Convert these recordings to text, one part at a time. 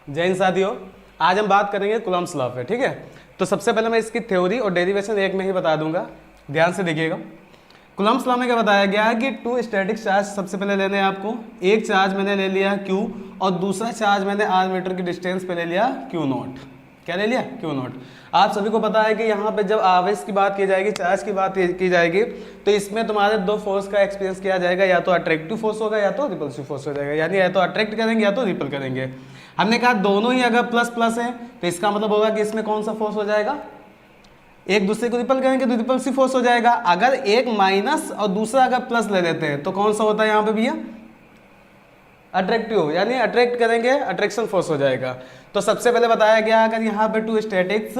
जय हिंद साथियों, आज हम बात करेंगे कूलम्ब्स लॉ पे। ठीक है, तो सबसे पहले मैं इसकी थ्योरी और डेरिवेशन एक में ही बता दूंगा, ध्यान से देखिएगा। कूलम्ब्स लॉ में क्या बताया गया है कि टू स्टैटिक चार्ज सबसे पहले लेने हैं आपको। एक चार्ज मैंने ले लिया Q और दूसरा चार्ज मैंने r मीटर की डिस्टेंस पे ले लिया Q नॉट। क्या ले लिया? Q not. आप सभी को पता है कि यहाँ पे जब आवेश की बात की जाएगी, चार्ज की बात की जाएगी, तो इसमें तुम्हारे दो फोर्स का एक्सपीरियंस किया जाएगा, या तो अट्रैक्टिव फोर्स होगा या तो रिपल्सिव फोर्स हो जाएगा, यानी या तो अट्रैक्ट करेंगे या तो रिपल करेंगे। हमने कहा दोनों ही अगर प्लस प्लस है तो इसका मतलब होगा कि इसमें कौन सा फोर्स हो जाएगा, एक दूसरे को रिपल करेंगे तो रिपल्सिव फोर्स हो जाएगा। अगर एक माइनस और दूसरा अगर प्लस ले लेते हैं तो कौन सा होता है यहाँ पे भैया? अट्रैक्टिव, यानी अट्रैक्ट करेंगे, अट्रैक्शन फोर्स हो जाएगा। तो सबसे पहले बताया गया अगर यहाँ पे टू स्टैटिक्स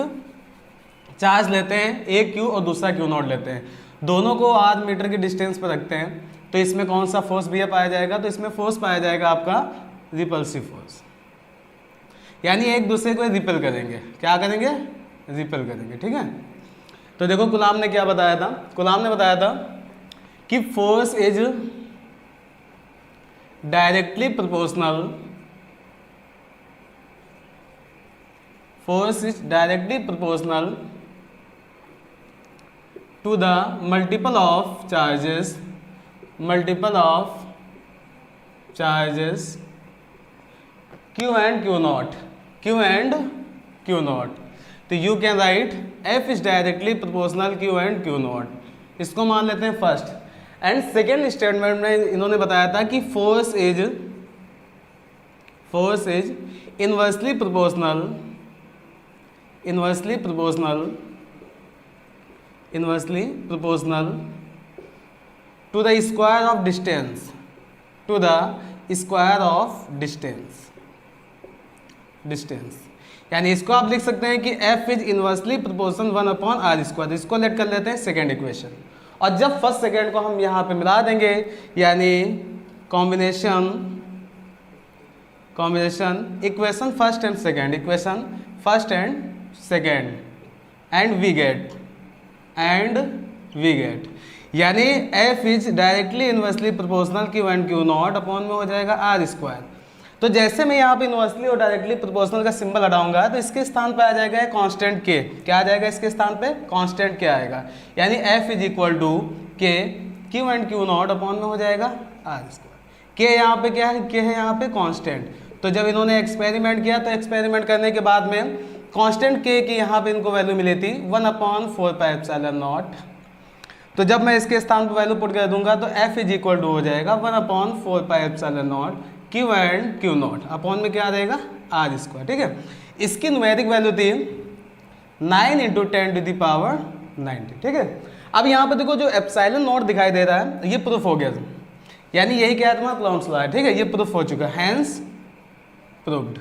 चार्ज लेते हैं, एक Q और दूसरा Q नॉट लेते हैं, दोनों को r मीटर की डिस्टेंस पर रखते हैं, तो इसमें कौन सा फोर्स भैया पाया जाएगा? तो इसमें फोर्स पाया जाएगा आपका रिपल्सिव फोर्स, यानी एक दूसरे को रिपेल करेंगे। क्या करेंगे? रिपेल करेंगे। ठीक है, तो देखो कूलाम ने क्या बताया था, कूलाम ने बताया था कि force is directly proportional, force is directly proportional to the multiple of charges, multiple of charges Q and Q naught, Q and Q naught. तो you can write F is directly proportional Q and Q naught, इसको मान लेते हैं first. And second statement में इन्होंने बताया था कि force is inversely proportional, inversely proportional, inversely proportional to the square of distance, to the square of distance, distance. यानी इसको आप लिख सकते हैं कि F is inversely proportional 1/r²। इसको लेट कर लेते हैं सेकेंड इक्वेशन, और जब फर्स्ट सेकेंड को हम यहाँ पे मिला देंगे, यानी combination, combination equation first and second, equation first and second, and we get, and we get, यानी F is directly inversely proportional Q and Q naught upon में हो जाएगा r²। तो जैसे मैं यहाँ पे इनवर्सली और डायरेक्टली प्रोपोर्शनल का सिंबल हटाऊंगा तो इसके स्थान पे आ जाएगा कांस्टेंट K। क्या आ जाएगा इसके स्थान पे? कांस्टेंट K आएगा, यानी F is equal to K, Q and Q naught upon में हो जाएगा r²। K यहाँ पे क्या है? K है यहाँ पे कांस्टेंट। तो जब इन्होंने एक्सपेरिमेंट किया तो एक्सपेरिमेंट करने के बाद में कांस्टेंट K की यहाँ पे इनको वैल्यू मिली थी 1/4πε0। तो जब मैं इसके स्थान पर वैल्यू पुट कर दूंगा तो F इज इक्वल टू हो जाएगा 1/4πε0 Q and Q naught upon में क्या आ जाएगा? r²। ठीक है, इसकी न्यूमेरिक वैल्यू थी 9 × 10⁻90। ठीक है, अब यहाँ पे देखो जो एप्सिलॉन नॉट दिखाई दे रहा है ये प्रूफ हो गया, यानी यही क्या है तुम्हारा कूलम्ब्स लॉ है। ठीक है, ये प्रूफ हो चुका है, हैंस प्रूव्ड।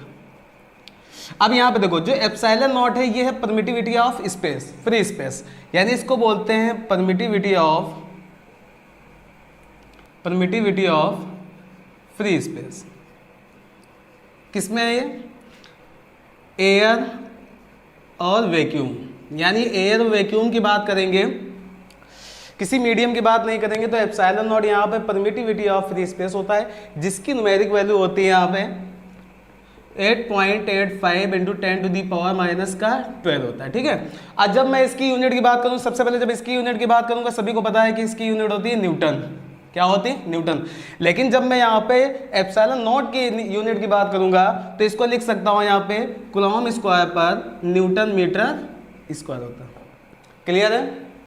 अब यहाँ पे देखो जो एप्सिलॉन नॉट है ये है permittivity of space, free space, यानी इसको बोलते हैं permittivity of, permittivity of free space. किसमें है ये? एयर और वैक्यूम, यानी एयर और वैक्यूम की बात करेंगे, किसी मीडियम की बात नहीं करेंगे। तो एप्सिलॉन नॉट यहाँ पे परमिटिविटी ऑफ फ्री स्पेस होता है, जिसकी न्यूमेरिक वैल्यू होती है यहाँ पे 8.85 × 10⁻⁻12 होता है। ठीक है, आज जब मैं इसकी यूनिट की बात करूँ, सबसे पहले जब इसकी यूनिट की बात करूँगा सभी को पता है कि इसकी यूनिट होती है न्यूटन। क्या होती है? न्यूटन। लेकिन जब मैं यहाँ पे एप्सिलॉन नॉट की यूनिट की बात करूँगा तो इसको लिख सकता हूँ यहाँ पे कूलम्ब स्क्वायर पर न्यूटन मीटर स्क्वायर होता है। क्लियर है?